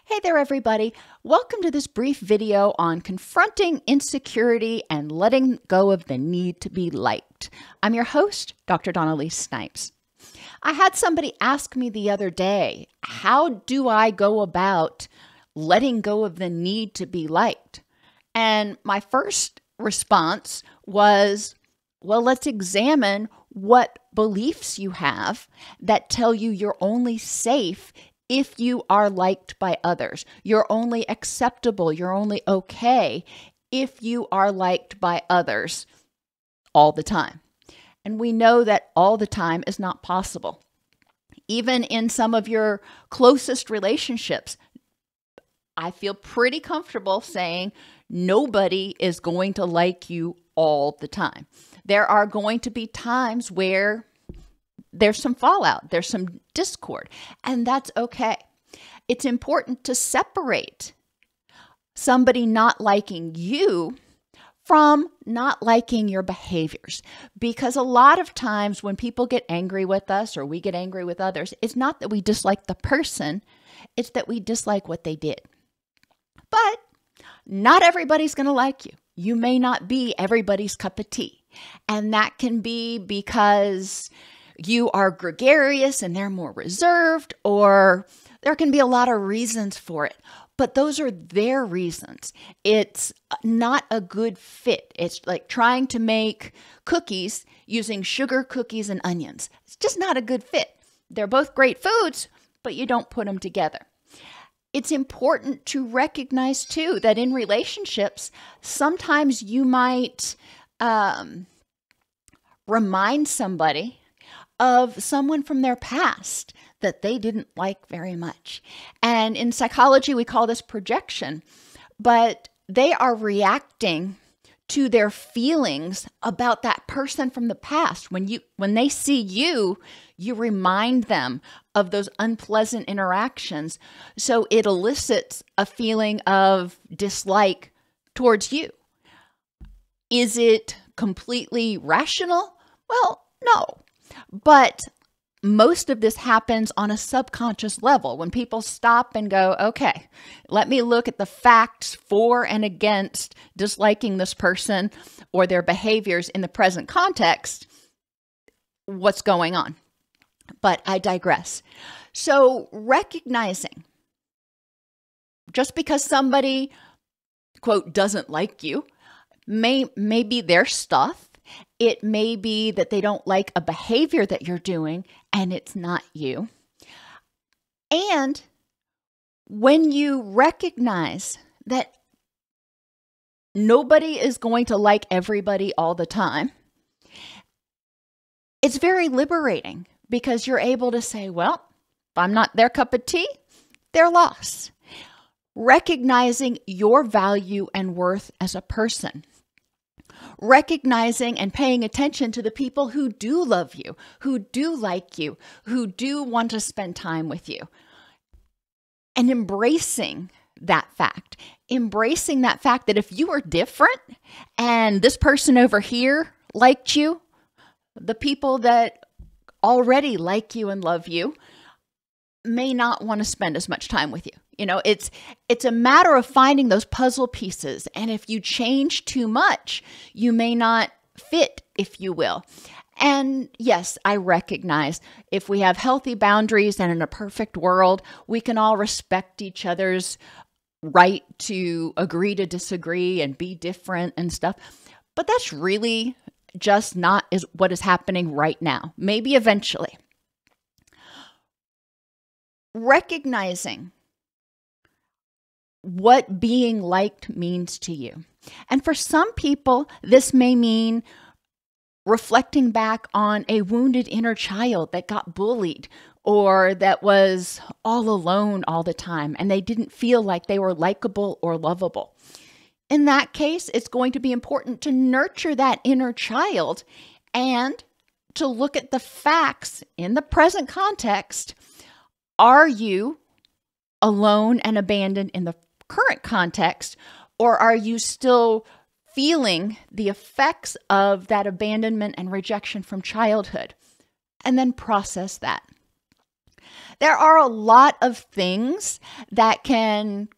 Hey there, everybody. Welcome to this brief video on confronting insecurity and letting go of the need to be liked. I'm your host, Dr. Elise Snipes. I had somebody ask me the other day, how do I go about letting go of the need to be liked? And my first response was, well, let's examine what beliefs you have that tell you you're only safe if you are liked by others. You're only acceptable, you're only okay if you are liked by others all the time. And we know that all the time is not possible. Even in some of your closest relationships, I feel pretty comfortable saying nobody is going to like you all the time. There are going to be times where there's some fallout, there's some discord, and that's okay. It's important to separate somebody not liking you from not liking your behaviors, because a lot of times when people get angry with us or we get angry with others, it's not that we dislike the person, it's that we dislike what they did. But not everybody's going to like you. You may not be everybody's cup of tea, and that can be because you are gregarious and they're more reserved, or there can be a lot of reasons for it, but those are their reasons. It's not a good fit. It's like trying to make cookies using sugar, cookies, and onions. It's just not a good fit. They're both great foods, but you don't put them together. It's important to recognize too that in relationships, sometimes you might remind somebody of someone from their past that they didn't like very much. And in psychology, we call this projection, but they are reacting to their feelings about that person from the past. When they see you, you remind them of those unpleasant interactions. So it elicits a feeling of dislike towards you. Is it completely rational? Well, no. But most of this happens on a subconscious level when people stop and go, okay, let me look at the facts for and against disliking this person or their behaviors in the present context. What's going on? But I digress. So recognizing just because somebody, quote, doesn't like you, may be their stuff. It may be that they don't like a behavior that you're doing and it's not you. And when you recognize that nobody is going to like everybody all the time, it's very liberating because you're able to say, well, if I'm not their cup of tea, their loss. Recognizing your value and worth as a person. Recognizing and paying attention to the people who do love you, who do like you, who do want to spend time with you. And embracing that fact. Embracing that fact that if you are different and this person over here liked you, the people that already like you and love you may not want to spend as much time with you. You know, it's a matter of finding those puzzle pieces. And if you change too much, you may not fit, if you will. And yes, I recognize if we have healthy boundaries and in a perfect world, we can all respect each other's right to agree to disagree and be different and stuff. But that's really just not what is happening right now. Maybe eventually. Recognizing what being liked means to you. And for some people, this may mean reflecting back on a wounded inner child that got bullied or that was all alone all the time and they didn't feel like they were likable or lovable. In that case, it's going to be important to nurture that inner child and to look at the facts in the present context. Are you alone and abandoned in the current context, or are you still feeling the effects of that abandonment and rejection from childhood? And then process that. There are a lot of things that can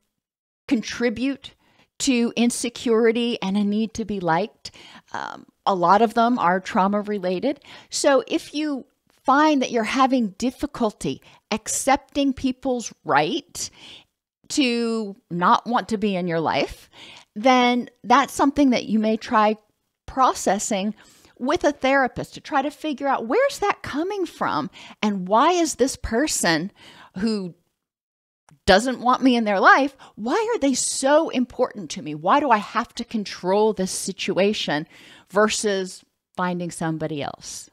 contribute to insecurity and a need to be liked. A lot of them are trauma related. So if you find that you're having difficulty accepting people's right to not want to be in your life, then that's something that you may try processing with a therapist to try to figure out, where's that coming from? And why is this person who doesn't want me in their life, why are they so important to me? Why do I have to control this situation versus finding somebody else?